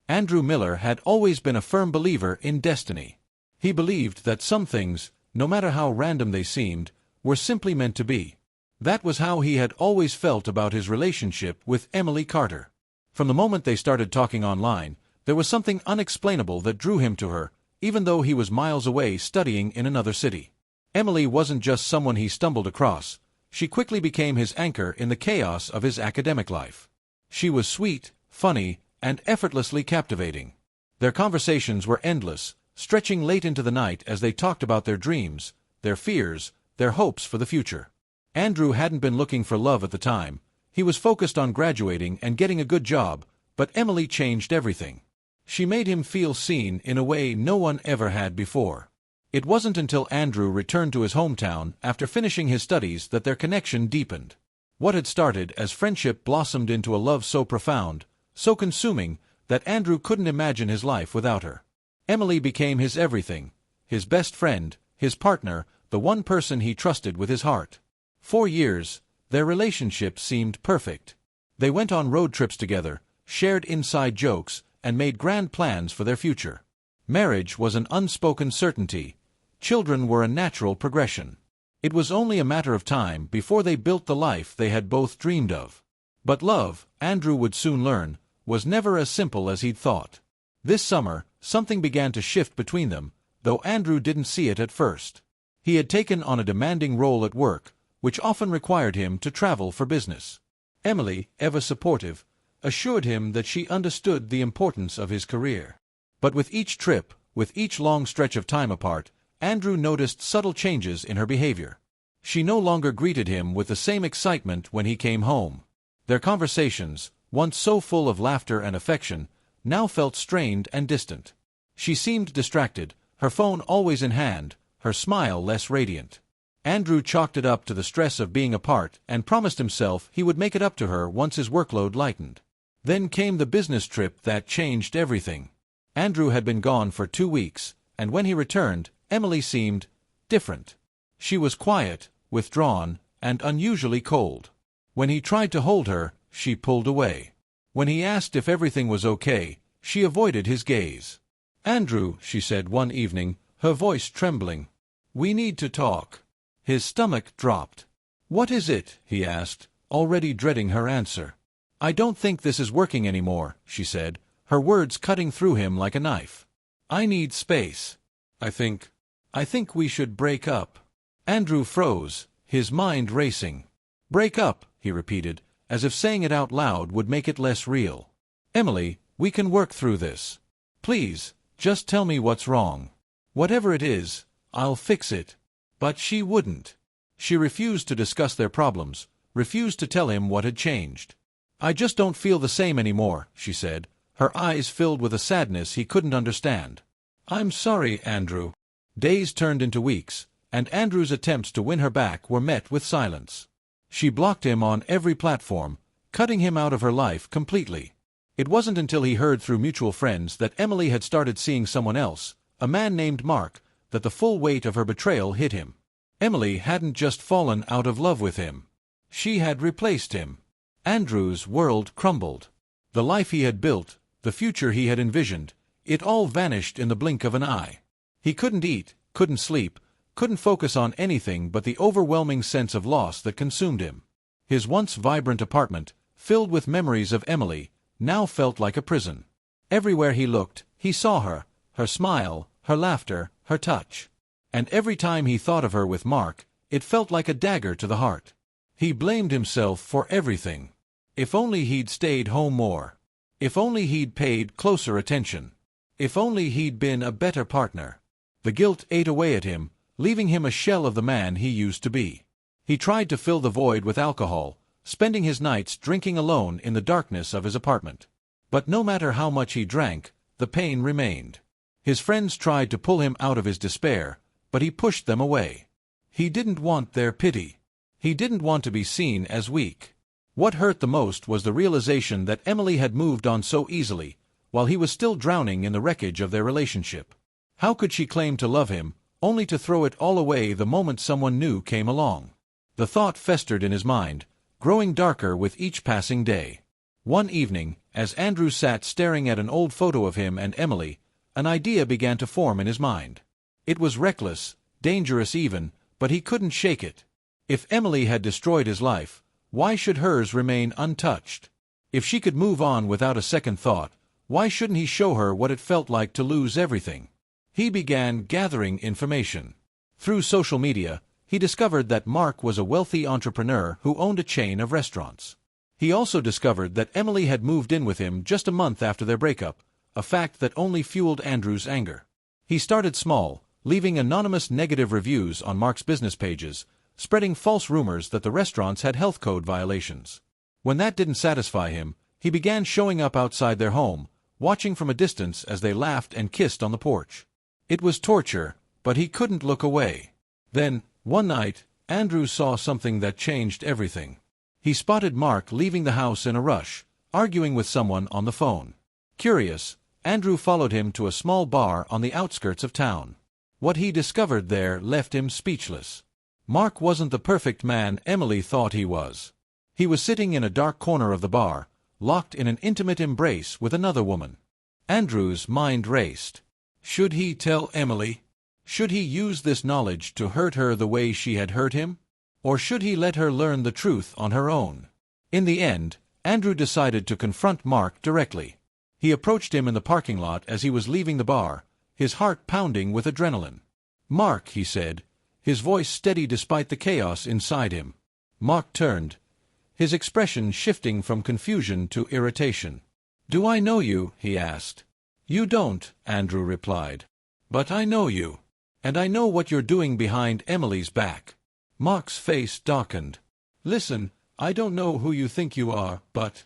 Andrew Miller had always been a firm believer in destiny. He believed that some things, no matter how random they seemed, were simply meant to be. That was how he had always felt about his relationship with Emily Carter. From the moment they started talking online, there was something unexplainable that drew him to her, even though he was miles away studying in another city. Emily wasn't just someone he stumbled across. She quickly became his anchor in the chaos of his academic life. She was sweet, funny, and effortlessly captivating. Their conversations were endless, stretching late into the night as they talked about their dreams, their fears, their hopes for the future. Andrew hadn't been looking for love at the time. He was focused on graduating and getting a good job, but Emily changed everything. She made him feel seen in a way no one ever had before. It wasn't until Andrew returned to his hometown after finishing his studies that their connection deepened. What had started as friendship blossomed into a love so profound, so consuming, that Andrew couldn't imagine his life without her. Emily became his everything, his best friend, his partner, the one person he trusted with his heart. 4 years, their relationship seemed perfect. They went on road trips together, shared inside jokes, and made grand plans for their future. Marriage was an unspoken certainty. Children were a natural progression. It was only a matter of time before they built the life they had both dreamed of. But love, Andrew would soon learn, was never as simple as he'd thought. This summer, something began to shift between them, though Andrew didn't see it at first. He had taken on a demanding role at work, which often required him to travel for business. Emily, ever supportive, assured him that she understood the importance of his career. But with each trip, with each long stretch of time apart, Andrew noticed subtle changes in her behavior. She no longer greeted him with the same excitement when he came home. Their conversations, once so full of laughter and affection, now felt strained and distant. She seemed distracted, her phone always in hand, her smile less radiant. Andrew chalked it up to the stress of being apart and promised himself he would make it up to her once his workload lightened. Then came the business trip that changed everything. Andrew had been gone for 2 weeks, and when he returned, Emily seemed different. She was quiet, withdrawn, and unusually cold. When he tried to hold her, she pulled away. When he asked if everything was okay, she avoided his gaze. "Andrew," she said one evening, her voice trembling, "we need to talk." His stomach dropped. "What is it?" he asked, already dreading her answer. "I don't think this is working anymore," she said, her words cutting through him like a knife. "I need space. I think we should break up." Andrew froze, his mind racing. "Break up," he repeated, as if saying it out loud would make it less real. "Emily, we can work through this. Please, just tell me what's wrong. Whatever it is, I'll fix it." But she wouldn't. She refused to discuss their problems, refused to tell him what had changed. "I just don't feel the same anymore," she said, her eyes filled with a sadness he couldn't understand. "I'm sorry, Andrew." Days turned into weeks, and Andrew's attempts to win her back were met with silence. She blocked him on every platform, cutting him out of her life completely. It wasn't until he heard through mutual friends that Emily had started seeing someone else, a man named Mark, that the full weight of her betrayal hit him. Emily hadn't just fallen out of love with him. She had replaced him. Andrew's world crumbled. The life he had built, the future he had envisioned, it all vanished in the blink of an eye. He couldn't eat, couldn't sleep, couldn't focus on anything but the overwhelming sense of loss that consumed him. His once vibrant apartment, filled with memories of Emily, now felt like a prison. Everywhere he looked, he saw her, her smile, her laughter, her touch. And every time he thought of her with Mark, it felt like a dagger to the heart. He blamed himself for everything. If only he'd stayed home more. If only he'd paid closer attention. If only he'd been a better partner. The guilt ate away at him, leaving him a shell of the man he used to be. He tried to fill the void with alcohol, spending his nights drinking alone in the darkness of his apartment. But no matter how much he drank, the pain remained. His friends tried to pull him out of his despair, but he pushed them away. He didn't want their pity. He didn't want to be seen as weak. What hurt the most was the realization that Emily had moved on so easily, while he was still drowning in the wreckage of their relationship. How could she claim to love him, only to throw it all away the moment someone new came along? The thought festered in his mind, growing darker with each passing day. One evening, As Andrew sat staring at an old photo of him and Emily, an idea began to form in his mind. It was reckless, dangerous even, but he couldn't shake it. If Emily had destroyed his life, why should hers remain untouched? If she could move on without a second thought, why shouldn't he show her what it felt like to lose everything? He began gathering information. Through social media, he discovered that Mark was a wealthy entrepreneur who owned a chain of restaurants. He also discovered that Emily had moved in with him just a month after their breakup, a fact that only fueled Andrew's anger. He started small, leaving anonymous negative reviews on Mark's business pages, spreading false rumors that the restaurants had health code violations. When that didn't satisfy him, he began showing up outside their home, watching from a distance as they laughed and kissed on the porch. It was torture, but he couldn't look away. Then, one night, Andrew saw something that changed everything. He spotted Mark leaving the house in a rush, arguing with someone on the phone. Curious, Andrew followed him to a small bar on the outskirts of town. What he discovered there left him speechless. Mark wasn't the perfect man Emily thought he was. He was sitting in a dark corner of the bar, locked in an intimate embrace with another woman. Andrew's mind raced. Should he tell Emily? Should he use this knowledge to hurt her the way she had hurt him? Or should he let her learn the truth on her own? In the end, Andrew decided to confront Mark directly. He approached him in the parking lot as he was leaving the bar, his heart pounding with adrenaline. "Mark," he said, his voice steady despite the chaos inside him. Mark turned, his expression shifting from confusion to irritation. "Do I know you?" he asked. "You don't," Andrew replied. "But I know you. And I know what you're doing behind Emily's back." Mark's face darkened. "Listen, I don't know who you think you are, but—"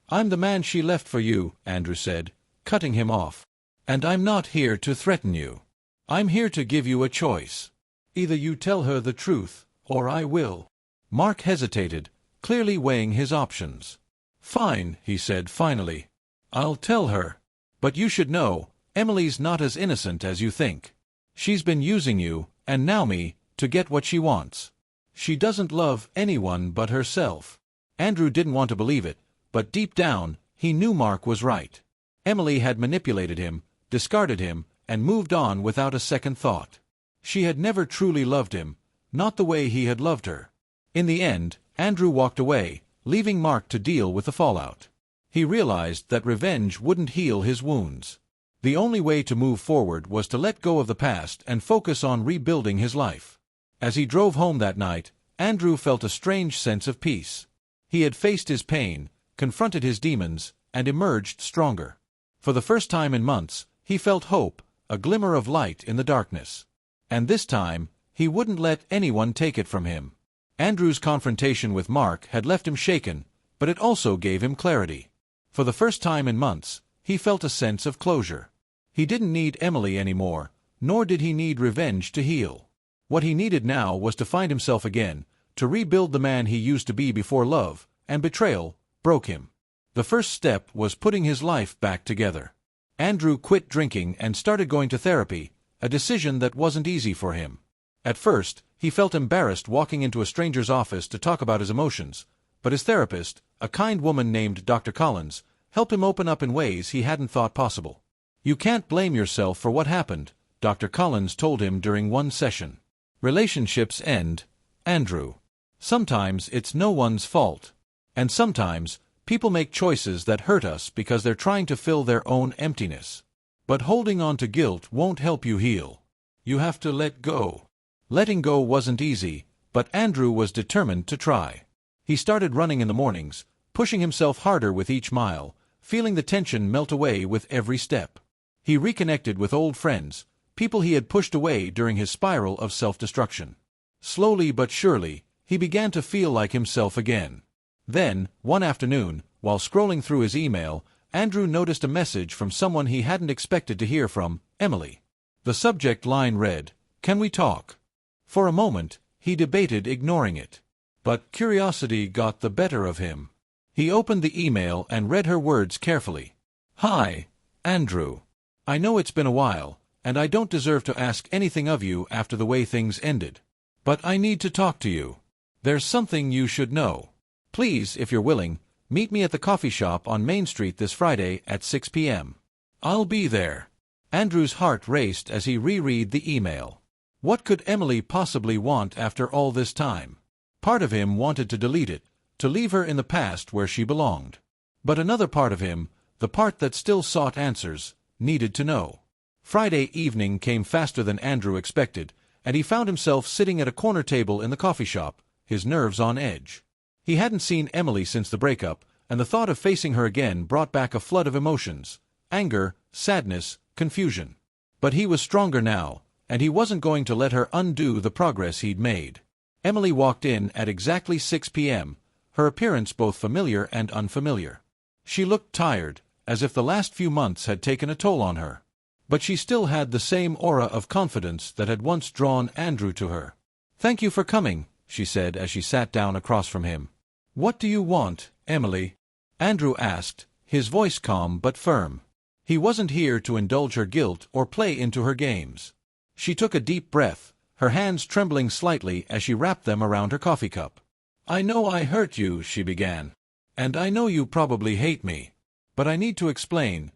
"I'm the man she left for you," Andrew said, cutting him off. "And I'm not here to threaten you. I'm here to give you a choice. Either you tell her the truth, or I will." Mark hesitated, clearly weighing his options. "Fine," he said finally. "I'll tell her. But you should know, Emily's not as innocent as you think. She's been using you, and now me, to get what she wants. She doesn't love anyone but herself." Andrew didn't want to believe it, but deep down, he knew Mark was right. Emily had manipulated him, discarded him, and moved on without a second thought. She had never truly loved him, not the way he had loved her. In the end, Andrew walked away, leaving Mark to deal with the fallout. He realized that revenge wouldn't heal his wounds. The only way to move forward was to let go of the past and focus on rebuilding his life. As he drove home that night, Andrew felt a strange sense of peace. He had faced his pain, confronted his demons, and emerged stronger. For the first time in months, he felt hope, a glimmer of light in the darkness. And this time, he wouldn't let anyone take it from him. Andrew's confrontation with Mark had left him shaken, but it also gave him clarity. For the first time in months, he felt a sense of closure. He didn't need Emily anymore, nor did he need revenge to heal. What he needed now was to find himself again, to rebuild the man he used to be before love and betrayal broke him. The first step was putting his life back together. Andrew quit drinking and started going to therapy, a decision that wasn't easy for him. At first, he felt embarrassed walking into a stranger's office to talk about his emotions, but his therapist, a kind woman named Dr. Collins, helped him open up in ways he hadn't thought possible. "You can't blame yourself for what happened," Dr. Collins told him during one session. "Relationships end, Andrew. Sometimes it's no one's fault. And sometimes, people make choices that hurt us because they're trying to fill their own emptiness. But holding on to guilt won't help you heal. You have to let go." Letting go wasn't easy, but Andrew was determined to try. He started running in the mornings, pushing himself harder with each mile, feeling the tension melt away with every step. He reconnected with old friends, people he had pushed away during his spiral of self-destruction. Slowly but surely, he began to feel like himself again. Then, one afternoon, while scrolling through his email, Andrew noticed a message from someone he hadn't expected to hear from, Emily. The subject line read, "Can we talk?" For a moment, he debated ignoring it. But curiosity got the better of him. He opened the email and read her words carefully. "Hi, Andrew. I know it's been a while, and I don't deserve to ask anything of you after the way things ended. But I need to talk to you. There's something you should know. Please, if you're willing, Meet me at the coffee shop on Main Street this Friday at 6 p.m. I'll be there. Andrew's heart raced as he reread the email. What could Emily possibly want after all this time? Part of him wanted to delete it, to leave her in the past where she belonged. But another part of him, the part that still sought answers, needed to know. Friday evening came faster than Andrew expected, and he found himself sitting at a corner table in the coffee shop, his nerves on edge. He hadn't seen Emily since the breakup, and the thought of facing her again brought back a flood of emotions: anger, sadness, confusion. But he was stronger now, and he wasn't going to let her undo the progress he'd made. Emily walked in at exactly 6 p.m., her appearance both familiar and unfamiliar. She looked tired, as if the last few months had taken a toll on her. But she still had the same aura of confidence that had once drawn Andrew to her. "Thank you for coming," she said as she sat down across from him. "What do you want, Emily?" Andrew asked, his voice calm but firm. He wasn't here to indulge her guilt or play into her games. She took a deep breath, her hands trembling slightly as she wrapped them around her coffee cup. "I know I hurt you," she began. "And I know you probably hate me. But I need to explain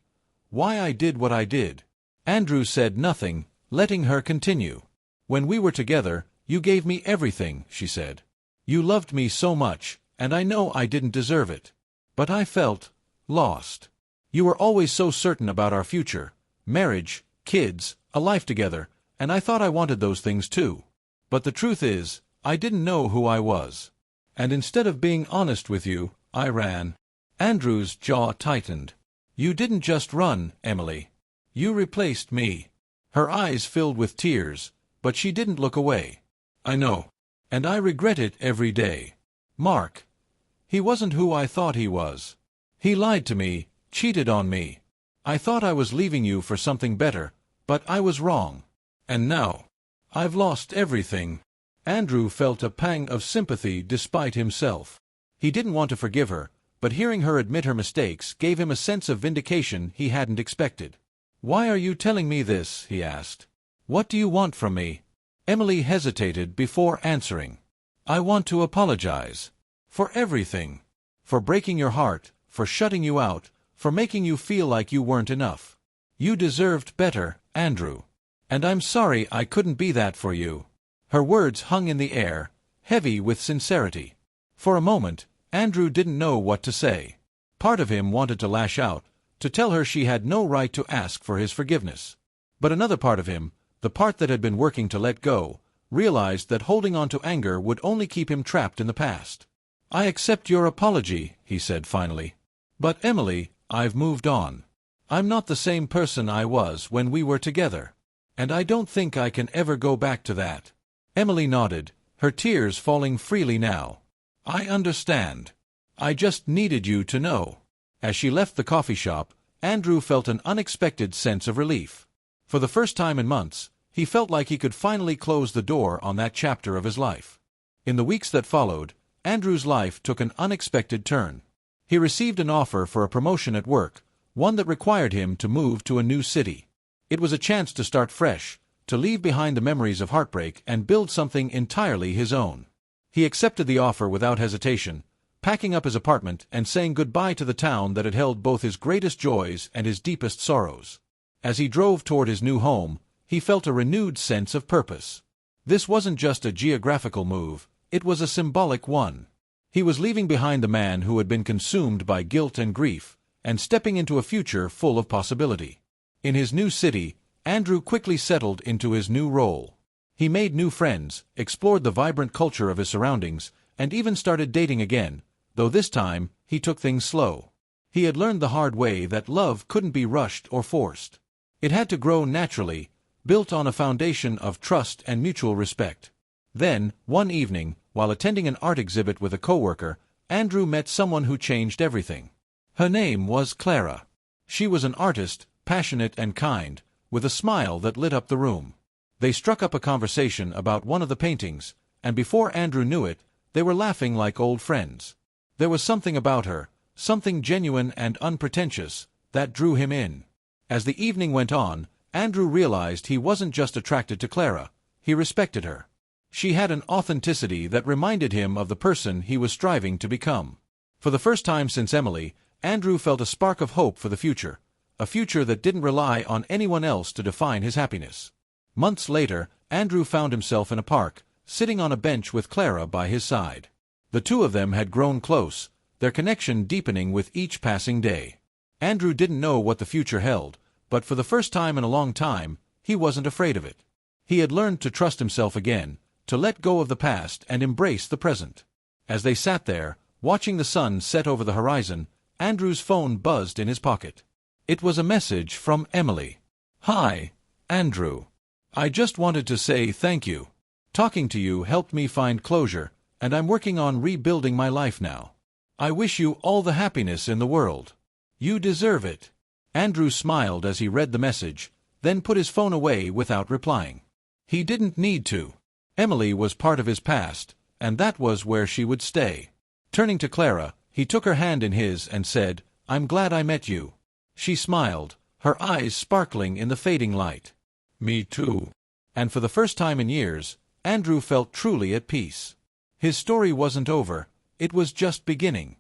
why I did what I did." Andrew said nothing, letting her continue. "When we were together, you gave me everything," she said. "You loved me so much, and I know I didn't deserve it. But I felt lost. You were always so certain about our future, marriage, kids, a life together, and I thought I wanted those things too. But the truth is, I didn't know who I was. And instead of being honest with you, I ran." Andrew's jaw tightened. "You didn't just run, Emily. You replaced me." Her eyes filled with tears, but she didn't look away. "I know. And I regret it every day. Mark. He wasn't who I thought he was. He lied to me, cheated on me. I thought I was leaving you for something better, but I was wrong. And now, I've lost everything." Andrew felt a pang of sympathy despite himself. He didn't want to forgive her, but hearing her admit her mistakes gave him a sense of vindication he hadn't expected. "Why are you telling me this?" he asked. "What do you want from me?" Emily hesitated before answering. "I want to apologize. For everything. For breaking your heart, for shutting you out, for making you feel like you weren't enough. You deserved better, Andrew. And I'm sorry I couldn't be that for you." Her words hung in the air, heavy with sincerity. For a moment, Andrew didn't know what to say. Part of him wanted to lash out, to tell her she had no right to ask for his forgiveness. But another part of him, the part that had been working to let go, realized that holding on to anger would only keep him trapped in the past. "I accept your apology," he said finally. "But Emily, I've moved on. I'm not the same person I was when we were together. And I don't think I can ever go back to that." Emily nodded, her tears falling freely now. "I understand. I just needed you to know." As she left the coffee shop, Andrew felt an unexpected sense of relief. For the first time in months, he felt like he could finally close the door on that chapter of his life. In the weeks that followed, Andrew's life took an unexpected turn. He received an offer for a promotion at work, one that required him to move to a new city. It was a chance to start fresh, to leave behind the memories of heartbreak and build something entirely his own. He accepted the offer without hesitation, packing up his apartment and saying goodbye to the town that had held both his greatest joys and his deepest sorrows. As he drove toward his new home, he felt a renewed sense of purpose. This wasn't just a geographical move, it was a symbolic one. He was leaving behind the man who had been consumed by guilt and grief, and stepping into a future full of possibility. In his new city, Andrew quickly settled into his new role. He made new friends, explored the vibrant culture of his surroundings, and even started dating again, though this time, he took things slow. He had learned the hard way that love couldn't be rushed or forced. It had to grow naturally, built on a foundation of trust and mutual respect. Then, one evening, while attending an art exhibit with a coworker, Andrew met someone who changed everything. Her name was Clara. She was an artist, passionate and kind, with a smile that lit up the room. They struck up a conversation about one of the paintings, and before Andrew knew it, they were laughing like old friends. There was something about her, something genuine and unpretentious, that drew him in. As the evening went on, Andrew realized he wasn't just attracted to Clara, he respected her. She had an authenticity that reminded him of the person he was striving to become. For the first time since Emily, Andrew felt a spark of hope for the future, a future that didn't rely on anyone else to define his happiness. Months later, Andrew found himself in a park, sitting on a bench with Clara by his side. The two of them had grown close, their connection deepening with each passing day. Andrew didn't know what the future held, but for the first time in a long time, he wasn't afraid of it. He had learned to trust himself again, to let go of the past and embrace the present. As they sat there, watching the sun set over the horizon, Andrew's phone buzzed in his pocket. It was a message from Emily. "Hi, Andrew. I just wanted to say thank you. Talking to you helped me find closure, and I'm working on rebuilding my life now. I wish you all the happiness in the world. You deserve it." Andrew smiled as he read the message, then put his phone away without replying. He didn't need to. Emily was part of his past, and that was where she would stay. Turning to Clara, he took her hand in his and said, "I'm glad I met you." She smiled, her eyes sparkling in the fading light. "Me too." And for the first time in years, Andrew felt truly at peace. His story wasn't over, it was just beginning.